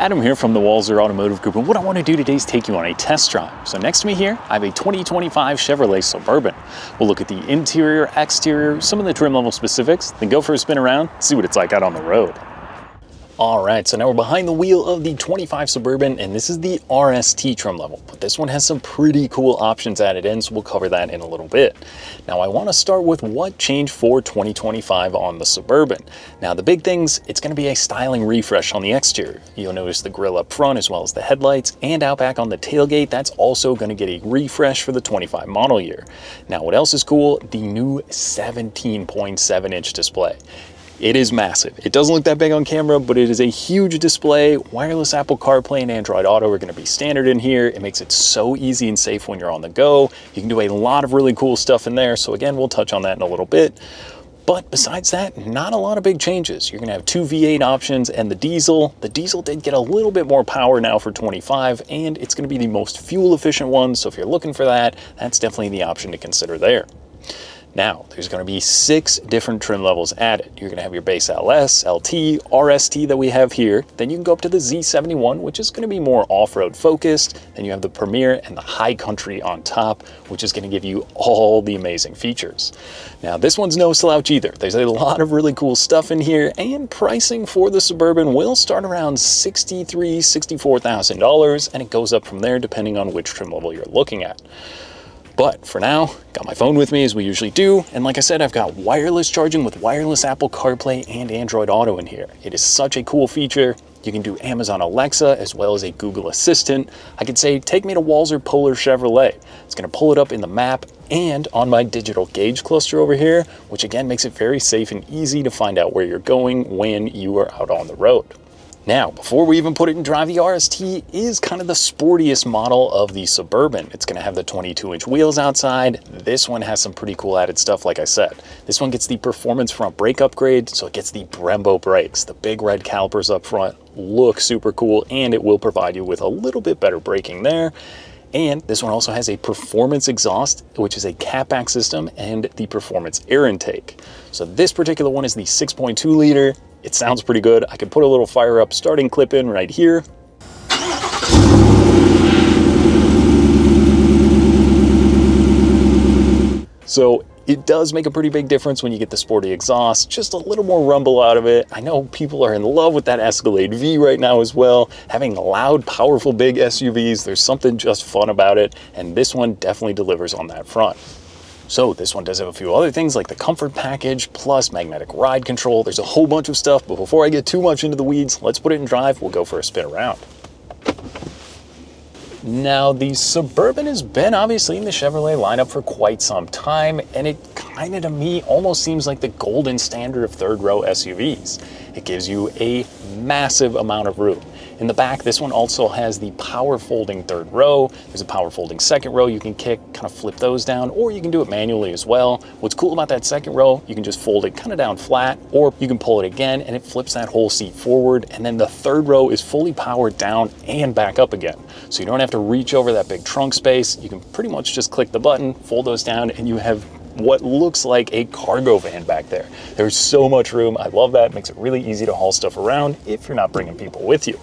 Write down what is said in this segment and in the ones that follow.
Adam here from the Walser Automotive Group, and what I want to do today is take you on a test drive. So next to me here, I have a 2025 Chevrolet Suburban. We'll look at the interior, exterior, some of the trim level specifics, then go for a spin around, see what it's like out on the road. All right, so now we're behind the wheel of the 25 Suburban, and this is the RST trim level, but this one has some pretty cool options added in, so we'll cover that in a little bit. Now, I want to start with what changed for 2025 on the Suburban. Now, the big things, it's going to be a styling refresh on the exterior. You'll notice the grille up front as well as the headlights, and out back on the tailgate, that's also going to get a refresh for the 25 model year. Now, what else is cool? The new 17.7-inch display. It is massive. It doesn't look that big on camera, but it is a huge display. Wireless Apple CarPlay and Android Auto are going to be standard in here. It makes it so easy and safe when you're on the go. You can do a lot of really cool stuff in there. So again, we'll touch on that in a little bit. But besides that, not a lot of big changes. You're going to have two V8 options and the diesel. The diesel did get a little bit more power now for 25, and it's going to be the most fuel efficient one. So if you're looking for that, that's definitely the option to consider there. Now, there's going to be 6 different trim levels added. You're going to have your base LS, LT, RST that we have here. Then you can go up to the Z71, which is going to be more off-road focused. Then you have the Premier and the High Country on top, which is going to give you all the amazing features. Now, this one's no slouch either. There's a lot of really cool stuff in here, and pricing for the Suburban will start around $63,000, $64,000, and it goes up from there depending on which trim level you're looking at. But for now, got my phone with me as we usually do, and like I said, I've got wireless charging with wireless Apple CarPlay and Android Auto in here. It is such a cool feature. You can do Amazon Alexa as well as a Google Assistant. I could say, take me to Walser Polar Chevrolet. It's going to pull it up in the map and on my digital gauge cluster over here, which again makes it very safe and easy to find out where you're going when you are out on the road. Now, before we even put it in drive, the RST is kind of the sportiest model of the Suburban. It's going to have the 22-inch wheels outside. This one has some pretty cool added stuff, like I said. This one gets the performance front brake upgrade, so it gets the Brembo brakes. The big red calipers up front look super cool, and it will provide you with a little bit better braking there. And this one also has a performance exhaust, which is a catback system, and the performance air intake. So this particular one is the 6.2 liter. It sounds pretty good. I could put a little fire up starting clip in right here. So it does make a pretty big difference when you get the sporty exhaust, just a little more rumble out of it. I know people are in love with that Escalade V right now as well. Having loud, powerful, big SUVs, there's something just fun about it, and this one definitely delivers on that front. So this one does have a few other things like the comfort package plus magnetic ride control. There's a whole bunch of stuff, but before I get too much into the weeds, let's put it in drive. We'll go for a spin around. Now, the Suburban has been obviously in the Chevrolet lineup for quite some time, and it kind of, to me, almost seems like the golden standard of third row SUVs. It gives you a massive amount of room. In the back, this one also has the power folding third row. There's a power folding second row you can kick, kind of flip those down, or you can do it manually as well. What's cool about that second row, you can just fold it kind of down flat, or you can pull it again and it flips that whole seat forward. And then the third row is fully powered down and back up again. So you don't have to reach over that big trunk space. You can pretty much just click the button, fold those down, and you have what looks like a cargo van back there. There's so much room. I love that. It makes it really easy to haul stuff around if you're not bringing people with you.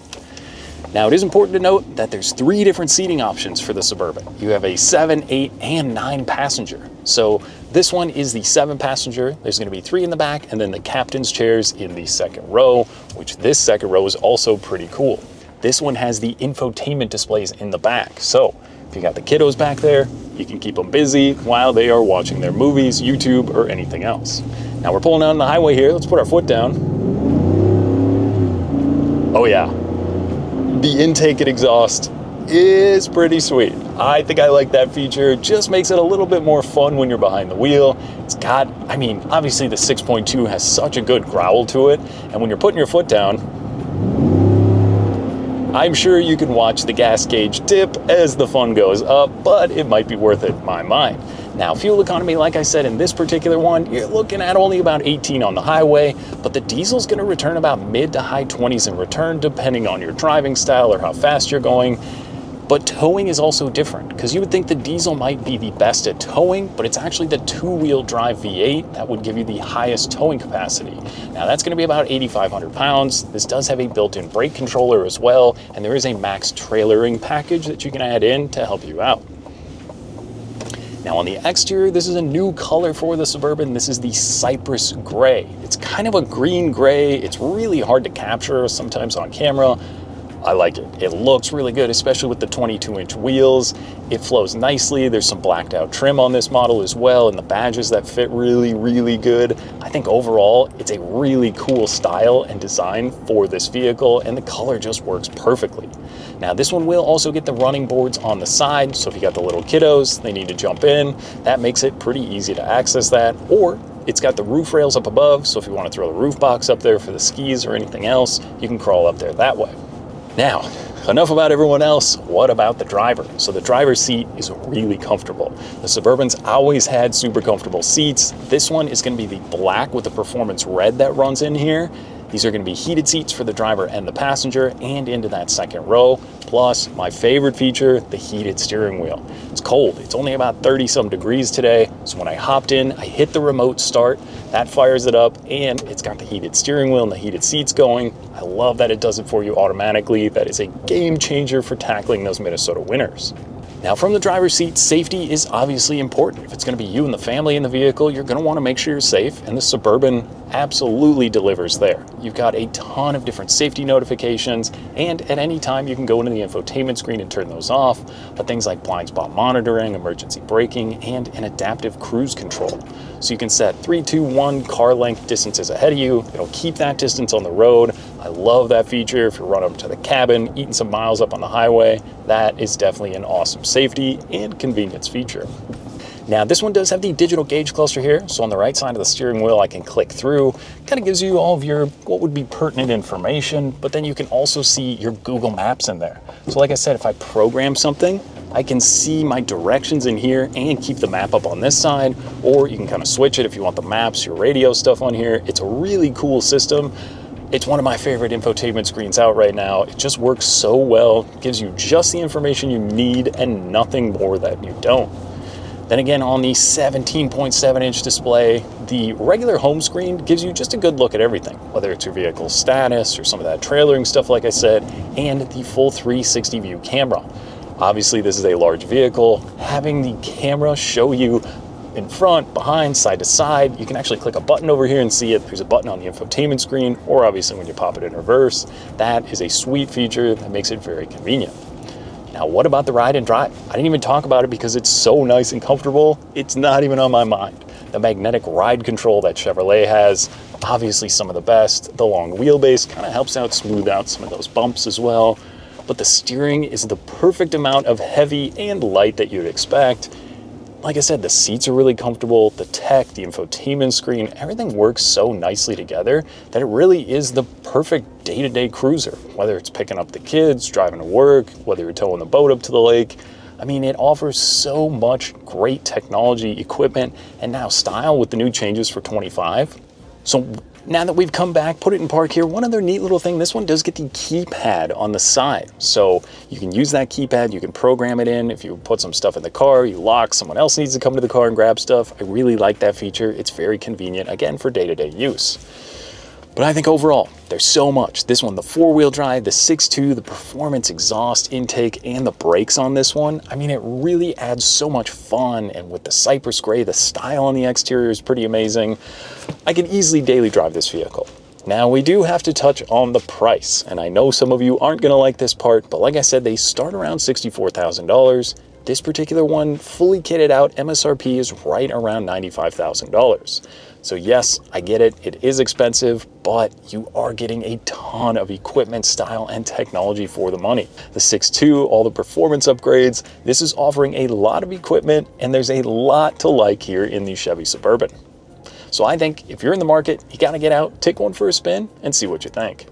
Now, it is important to note that there's 3 different seating options for the Suburban. You have a 7, 8, and 9 passenger. So this one is the 7 passenger. There's going to be 3 in the back, and then the captain's chairs in the second row, which this second row is also pretty cool. This one has the infotainment displays in the back. So if you got the kiddos back there, you can keep them busy while they are watching their movies, YouTube, or anything else. Now we're pulling out on the highway here. Let's put our foot down. Oh yeah. The intake and exhaust is pretty sweet. I think I like that feature. Just makes it a little bit more fun when you're behind the wheel. It's got, I mean, obviously the 6.2 has such a good growl to it. And when you're putting your foot down, I'm sure you can watch the gas gauge dip as the fun goes up, but it might be worth it in my mind. Now, fuel economy, like I said, in this particular one, you're looking at only about 18 on the highway, but the diesel's going to return about mid to high 20s in return, depending on your driving style or how fast you're going. But towing is also different, because you would think the diesel might be the best at towing, but it's actually the two-wheel drive V8 that would give you the highest towing capacity. Now that's going to be about 8,500 pounds. This does have a built-in brake controller as well, and there is a max trailering package that you can add in to help you out. Now on the exterior, this is a new color for the Suburban. This is the Cypress Gray. It's kind of a green gray. It's really hard to capture sometimes on camera. I like it. It looks really good, especially with the 22-inch wheels. It flows nicely. There's some blacked out trim on this model as well, and the badges that fit really, really good. I think overall, it's a really cool style and design for this vehicle, and the color just works perfectly. Now, this one will also get the running boards on the side, so if you got the little kiddos, they need to jump in, that makes it pretty easy to access that, or it's got the roof rails up above, so if you want to throw the roof box up there for the skis or anything else, you can crawl up there that way. Now, enough about everyone else. What about the driver? So the driver's seat is really comfortable. The Suburban's always had super comfortable seats. This one is going to be the black with the performance red that runs in here. These are going to be heated seats for the driver and the passenger and into that second row. Plus, my favorite feature, the heated steering wheel. It's cold. It's only about 30-some degrees today. So when I hopped in, I hit the remote start. That fires it up, and it's got the heated steering wheel and the heated seats going. I love that it does it for you automatically. That is a game changer for tackling those Minnesota winters. Now, from the driver's seat, safety is obviously important. If it's going to be you and the family in the vehicle, you're going to want to make sure you're safe, and the Suburban absolutely delivers there. You've got a ton of different safety notifications, and at any time you can go into the infotainment screen and turn those off, but things like blind spot monitoring, emergency braking, and an adaptive cruise control. So you can set 3, 2, 1 car length distances ahead of you. It'll keep that distance on the road. I love that feature. If you're running up to the cabin, eating some miles up on the highway, that is definitely an awesome safety and convenience feature. Now, this one does have the digital gauge cluster here. So on the right side of the steering wheel, I can click through. Kind of gives you all of your, what would be pertinent information, but then you can also see your Google Maps in there. So like I said, if I program something, I can see my directions in here and keep the map up on this side, or you can kind of switch it if you want the maps, your radio stuff on here. It's a really cool system. It's one of my favorite infotainment screens out right now. It just works so well, gives you just the information you need and nothing more that you don't. Then again, on the 17.7-inch display, the regular home screen gives you just a good look at everything, whether it's your vehicle status or some of that trailering stuff, like I said, and the full 360 view camera. Obviously, this is a large vehicle. Having the camera show you in front, behind, side to side, you can actually click a button over here and see it. There's a button on the infotainment screen, or obviously when you pop it in reverse. That is a sweet feature that makes it very convenient. Now, what about the ride and drive? I didn't even talk about it because it's so nice and comfortable. It's not even on my mind. The magnetic ride control that Chevrolet has, obviously some of the best. The long wheelbase kind of helps out, smooth out some of those bumps as well. But the steering is the perfect amount of heavy and light that you'd expect. Like I said, the seats are really comfortable, the tech, the infotainment screen, everything works so nicely together that it really is the perfect day-to-day cruiser. Whether it's picking up the kids, driving to work, whether you're towing the boat up to the lake. I mean, it offers so much great technology, equipment, and now style with the new changes for 25. So now that we've come back, put it in park here, one other neat little thing, this one does get the keypad on the side. So you can use that keypad, you can program it in. If you put some stuff in the car, you lock, someone else needs to come to the car and grab stuff. I really like that feature. It's very convenient, again, for day-to-day use. But I think overall, there's so much. This one, the four-wheel drive, the 6.2, the performance exhaust intake, and the brakes on this one. I mean, it really adds so much fun. And with the Cypress Gray, the style on the exterior is pretty amazing. I could easily daily drive this vehicle. Now, we do have to touch on the price. And I know some of you aren't going to like this part, but like I said, they start around $64,000. This particular one, fully kitted out, MSRP is right around $95,000. So yes, I get it, it is expensive, but you are getting a ton of equipment, style, and technology for the money. The 6.2, all the performance upgrades, this is offering a lot of equipment, and there's a lot to like here in the Chevy Suburban. So I think if you're in the market, you gotta get out, take one for a spin, and see what you think.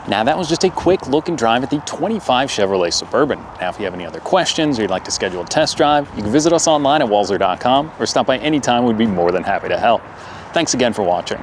Now that was just a quick look and drive at the 25 Chevrolet Suburban. Now if you have any other questions or you'd like to schedule a test drive, you can visit us online at walser.com or stop by anytime. We'd be more than happy to help. Thanks again for watching.